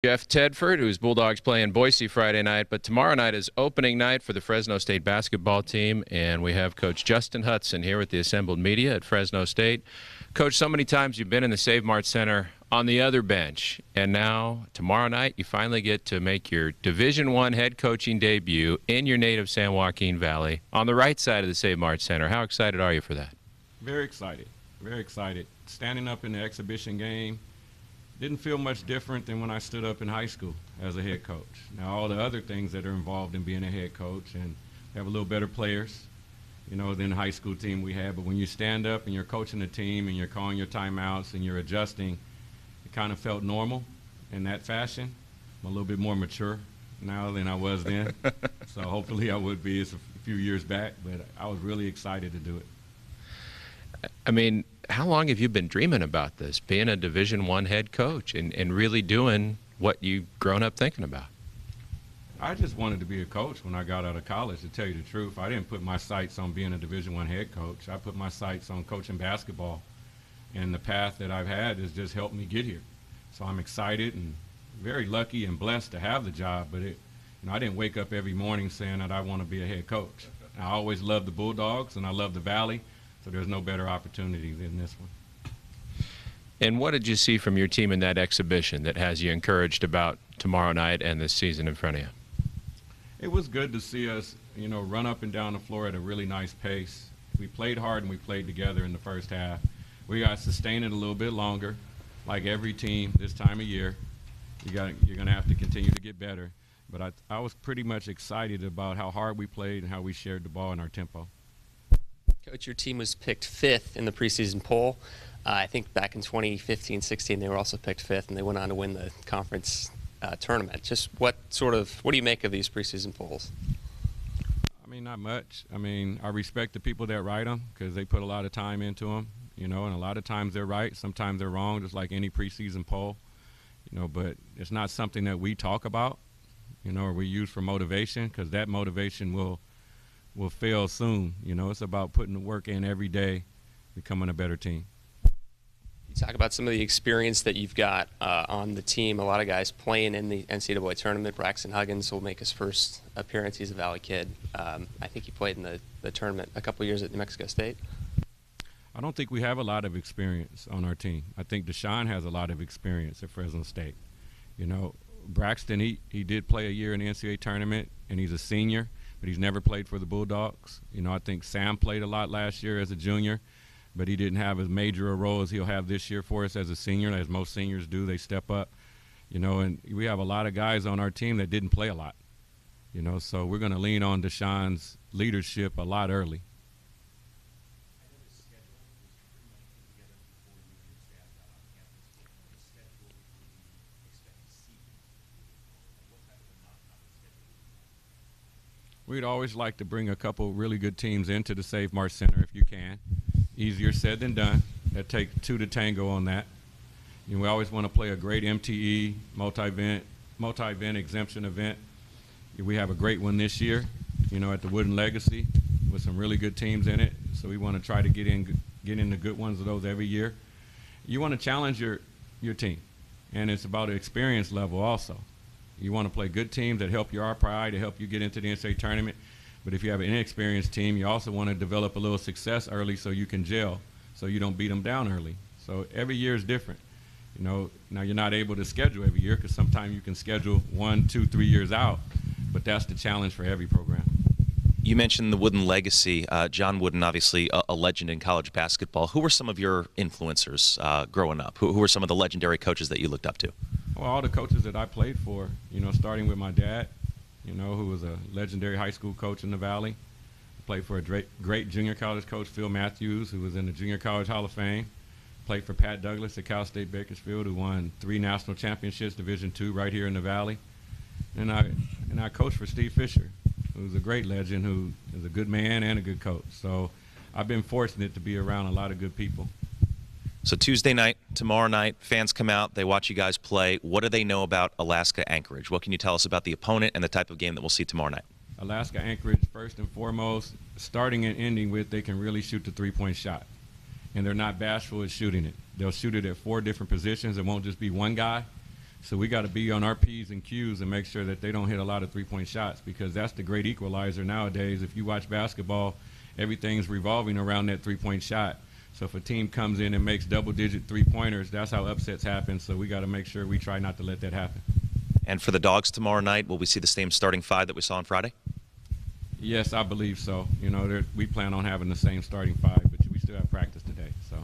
Jeff Tedford, who's Bulldogs play in Boise Friday night, but tomorrow night is opening night for the Fresno State basketball team, and we have Coach Justin Hutson here with the assembled media at Fresno State. Coach, so many times you've been in the Save Mart Center on the other bench, and now tomorrow night you finally get to make your Division I head coaching debut in your native San Joaquin Valley on the right side of the Save Mart Center. How excited are you for that? Very excited, very excited. Standing up in the exhibition game didn't feel much different than when I stood up in high school as a head coach. Now, all the other things that are involved in being a head coach, and have a little better players, than the high school team we had. But when you stand up and you're coaching the team and you're calling your timeouts and you're adjusting, it kind of felt normal in that fashion. I'm a little bit more mature now than I was then. So hopefully I would be. It's a few years back, but I was really excited to do it. I mean, how long have you been dreaming about this, being a Division I head coach and really doing what you've grown up thinking about? I just wanted to be a coach when I got out of college, to tell you the truth. I didn't put my sights on being a Division I head coach. I put my sights on coaching basketball, and the path that I've had has just helped me get here. So I'm excited and very lucky and blessed to have the job, but I didn't wake up every morning saying that I want to be a head coach. I always loved the Bulldogs, and I love the Valley. So there's no better opportunity than this one. And what did you see from your team in that exhibition that has you encouraged about tomorrow night and this season in front of you? It was good to see us, run up and down the floor at a really nice pace. We played hard and we played together in the first half. We got to sustain it a little bit longer, like every team this time of year. You're going to have to continue to get better. But I was pretty much excited about how hard we played and how we shared the ball in our tempo. Coach, your team was picked 5th in the preseason poll. I think back in 2015-16 they were also picked 5th, and they went on to win the conference tournament. Just what do you make of these preseason polls? I mean, not much. I mean, I respect the people that write them because they put a lot of time into them, and a lot of times they're right, sometimes they're wrong, just like any preseason poll. But it's not something that we talk about, or we use for motivation, because that motivation will fail soon. It's about putting the work in every day, becoming a better team. You talk about some of the experience that you've got on the team. A lot of guys playing in the NCAA tournament. Braxton Huggins will make his first appearance. He's a Valley kid. I think he played in the tournament a couple years at New Mexico State. I don't think we have a lot of experience on our team. I think Deshaun has a lot of experience at Fresno State. Braxton, he did play a year in the NCAA tournament, and he's a senior, but he's never played for the Bulldogs. I think Sam played a lot last year as a junior, but he didn't have as major a role as he'll have this year for us as a senior, as most seniors do. They step up, and we have a lot of guys on our team that didn't play a lot, so we're going to lean on Deshaun's leadership a lot early. We'd always like to bring a couple really good teams into the Save Mart Center if you can. Easier said than done. That takes 2 to tango on that. We always want to play a great MTE, multi-event exemption event. We have a great one this year, at the Wooden Legacy with some really good teams in it. So we want to try to get in the good ones of those every year. You want to challenge your team, and it's about an experience level also. You want to play good teams that help your RPI, to help you get into the NCAA tournament. But if you have an inexperienced team, you also want to develop a little success early so you can gel, so you don't beat them down early. So every year is different. Now you're not able to schedule every year because sometimes you can schedule 1, 2, 3 years out, but that's the challenge for every program. You mentioned the Wooden Legacy. John Wooden, obviously a legend in college basketball. Who were some of your influencers growing up? Who were some of the legendary coaches that you looked up to? Well, all the coaches that I played for, starting with my dad, who was a legendary high school coach in the Valley. I played for a great junior college coach, Phil Matthews, who was in the Junior College Hall of Fame. Played for Pat Douglas at Cal State Bakersfield, who won 3 national championships, Division II, right here in the Valley. And I coached for Steve Fisher, who's a great legend, who is a good man and a good coach. So I've been fortunate to be around a lot of good people. So Tuesday night, tomorrow night, fans come out, they watch you guys play. What do they know about Alaska Anchorage? What can you tell us about the opponent and the type of game that we'll see tomorrow night? Alaska Anchorage, first and foremost, starting and ending with, they can really shoot the three-point shot. And they're not bashful at shooting it. They'll shoot it at 4 different positions. It won't just be one guy. So we got to be on our P's and Q's and make sure that they don't hit a lot of three-point shots, because that's the great equalizer nowadays. If you watch basketball, everything's revolving around that three-point shot. So if a team comes in and makes double-digit three-pointers, that's how upsets happen. So we got to make sure we try not to let that happen. And for the Dogs tomorrow night, will we see the same starting five that we saw on Friday? Yes, I believe so. You know, we plan on having the same starting five, but we still have practice today. So.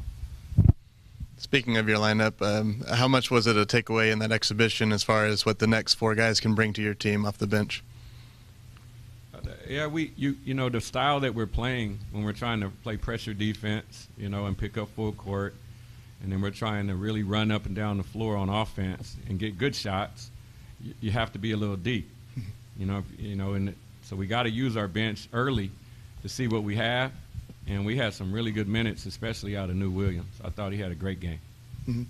Speaking of your lineup, how much was it a takeaway in that exhibition as far as what the next four guys can bring to your team off the bench? Yeah, you know, the style that we're playing when we're trying to play pressure defense, you know, and pick up full court, and then we're trying to really run up and down the floor on offense and get good shots, you have to be a little deep, you know, and so we got to use our bench early to see what we have. And we had some really good minutes, especially out of New Williams. I thought he had a great game. Mm-hmm.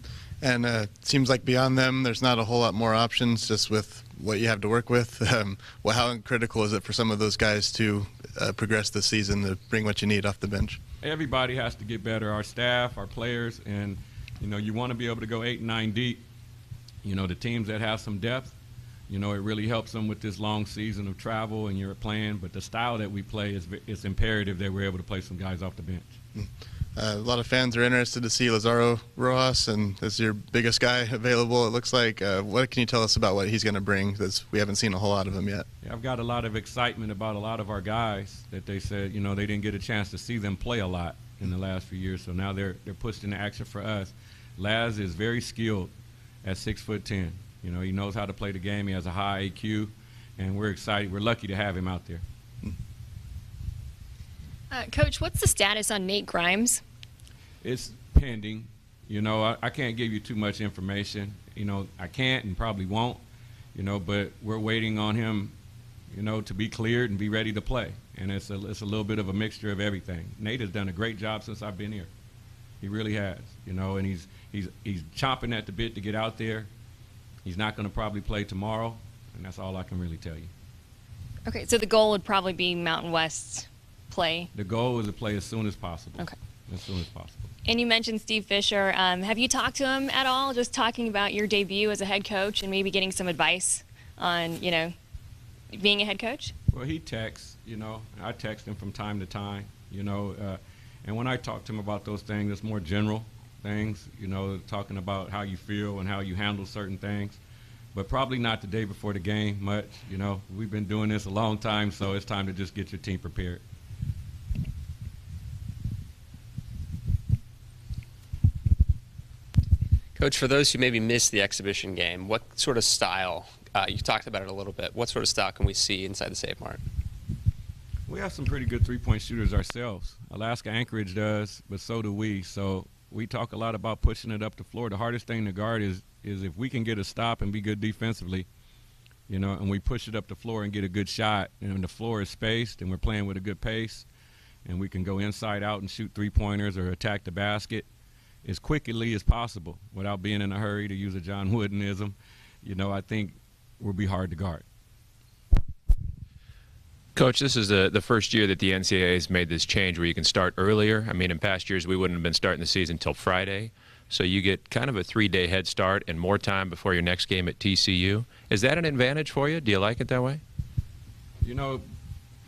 And it seems like beyond them, there's not a whole lot more options just with what you have to work with. Well, how critical is it for some of those guys to progress this season to bring what you need off the bench? Everybody has to get better, our staff, our players, and, you know, you want to be able to go 8 and 9 deep. You know, the teams that have some depth, you know, it really helps them with this long season of travel and you're playing. But the style that we play, it's imperative that we're able to play some guys off the bench. A lot of fans are interested to see Lazaro Rojas, and as your biggest guy available, it looks like. What can you tell us about what he's going to bring? Because we haven't seen a whole lot of him yet. Yeah, I've got a lot of excitement about a lot of our guys that they said, you know, they didn't get a chance to see them play a lot in the last few years. So now they're pushed into action for us. Laz is very skilled at 6'10". You know, he knows how to play the game. He has a high IQ, and we're excited. We're lucky to have him out there. Coach, what's the status on Nate Grimes? It's pending. You know, I can't give you too much information. You know, I can't and probably won't, you know, but we're waiting on him, you know, to be cleared and be ready to play. And it's a little bit of a mixture of everything. Nate has done a great job since I've been here. He really has, you know, and he's chomping at the bit to get out there. He's not going to probably play tomorrow, and that's all I can really tell you. Okay, so the goal would probably be Mountain West's play. The goal is to play as soon as possible. Okay. As soon as possible. And you mentioned Steve Fisher. Have you talked to him at all, just talking about your debut as a head coach and maybe getting some advice on, you know, being a head coach? Well, he texts, you know. I text him from time to time, you know. And when I talk to him about those things, it's more general things, you know, talking about how you feel and how you handle certain things. But probably not the day before the game much, you know. We've been doing this a long time, so it's time to just get your team prepared. Coach, for those who maybe missed the exhibition game, what sort of style, you talked about it a little bit, what sort of style can we see inside the Save Mart? We have some pretty good three-point shooters ourselves. Alaska Anchorage does, but so do we. So we talk a lot about pushing it up the floor. The hardest thing to guard is if we can get a stop and be good defensively, you know, and we push it up the floor and get a good shot, and the floor is spaced and we're playing with a good pace, and we can go inside out and shoot three-pointers or attack the basket as quickly as possible without being in a hurry, to use a John Woodenism, you know, I think will be hard to guard. Coach, this is the first year that the NCAA has made this change where you can start earlier. I mean, in past years, we wouldn't have been starting the season until Friday. So you get kind of a 3-day head start and more time before your next game at TCU. Is that an advantage for you? Do you like it that way? You know,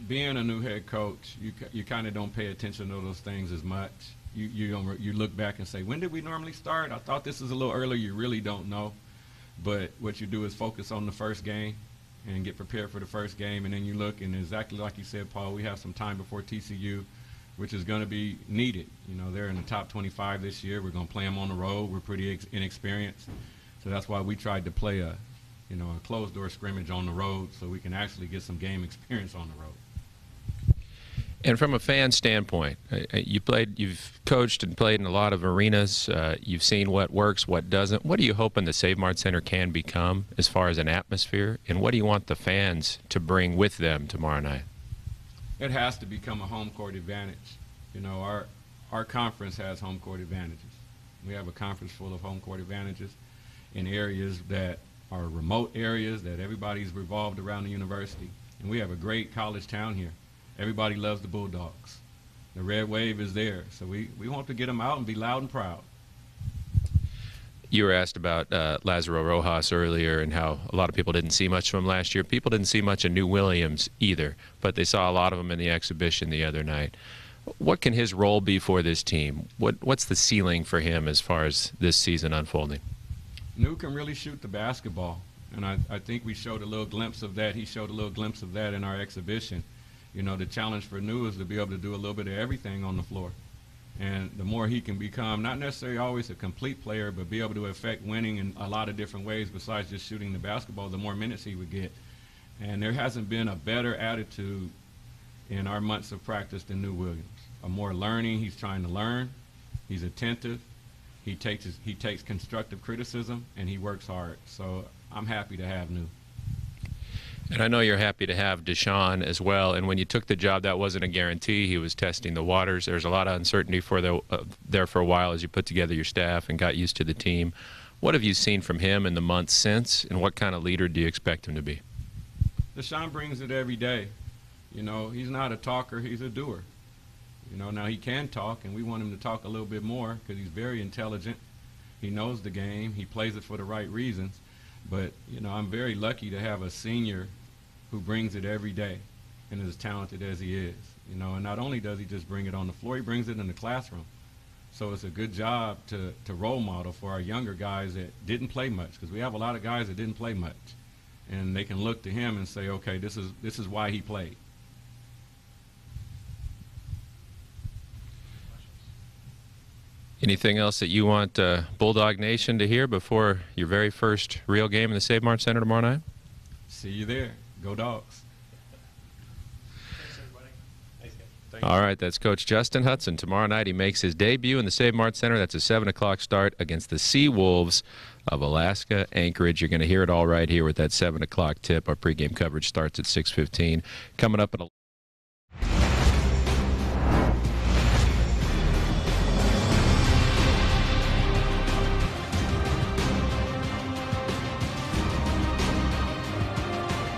being a new head coach, you kind of don't pay attention to those things as much. You look back and say, when did we normally start? I thought this was a little earlier. You really don't know. But what you do is focus on the first game and get prepared for the first game, and then you look, and exactly like you said, Paul, we have some time before TCU, which is going to be needed. You know, they're in the top 25 this year. We're going to play them on the road. We're pretty inexperienced. So that's why we tried to play a closed-door scrimmage on the road so we can actually get some game experience on the road. And from a fan standpoint, you've coached and played in a lot of arenas. You've seen what works, what doesn't. What are you hoping the Save Mart Center can become as far as an atmosphere? And what do you want the fans to bring with them tomorrow night? It has to become a home court advantage. You know, our conference has home court advantages. We have a conference full of home court advantages in areas that are remote areas that everybody's revolved around the university. And we have a great college town here. Everybody loves the Bulldogs. The red wave is there. So we want to get them out and be loud and proud. You were asked about Lazaro Rojas earlier and how a lot of people didn't see much from him last year. People didn't see much of New Williams either, but they saw a lot of him in the exhibition the other night. What can his role be for this team? What's the ceiling for him as far as this season unfolding? New can really shoot the basketball, and I think we showed a little glimpse of that. He showed a little glimpse of that in our exhibition. You know, the challenge for New is to be able to do a little bit of everything on the floor. And the more he can become, not necessarily always a complete player, but be able to affect winning in a lot of different ways besides just shooting the basketball, the more minutes he would get. And there hasn't been a better attitude in our months of practice than New Williams. A more learning, he's trying to learn, he's attentive, he takes constructive criticism, and he works hard. So I'm happy to have New. And I know you're happy to have Deshaun as well. And when you took the job, that wasn't a guarantee. He was testing the waters. There's a lot of uncertainty there for a while as you put together your staff and got used to the team. What have you seen from him in the months since, and what kind of leader do you expect him to be? Deshaun brings it every day. You know, he's not a talker, he's a doer. You know, now he can talk, and we want him to talk a little bit more because he's very intelligent. He knows the game. He plays it for the right reasons. But, you know, I'm very lucky to have a senior who brings it every day and is as talented as he is. You know, and not only does he just bring it on the floor, he brings it in the classroom. So it's a good job to role model for our younger guys that didn't play much, because we have a lot of guys that didn't play much. And they can look to him and say, okay, this is why he played. Anything else that you want Bulldog Nation to hear before your very first real game in the Save Mart Center tomorrow night? See you there. Go Dogs. Thanks, everybody. Thanks, guys. All right, that's Coach Justin Hutson. Tomorrow night he makes his debut in the Save Mart Center. That's a 7 o'clock start against the Sea Wolves of Alaska Anchorage. You're going to hear it all right here with that 7 o'clock tip. Our pregame coverage starts at 6:15. Coming up at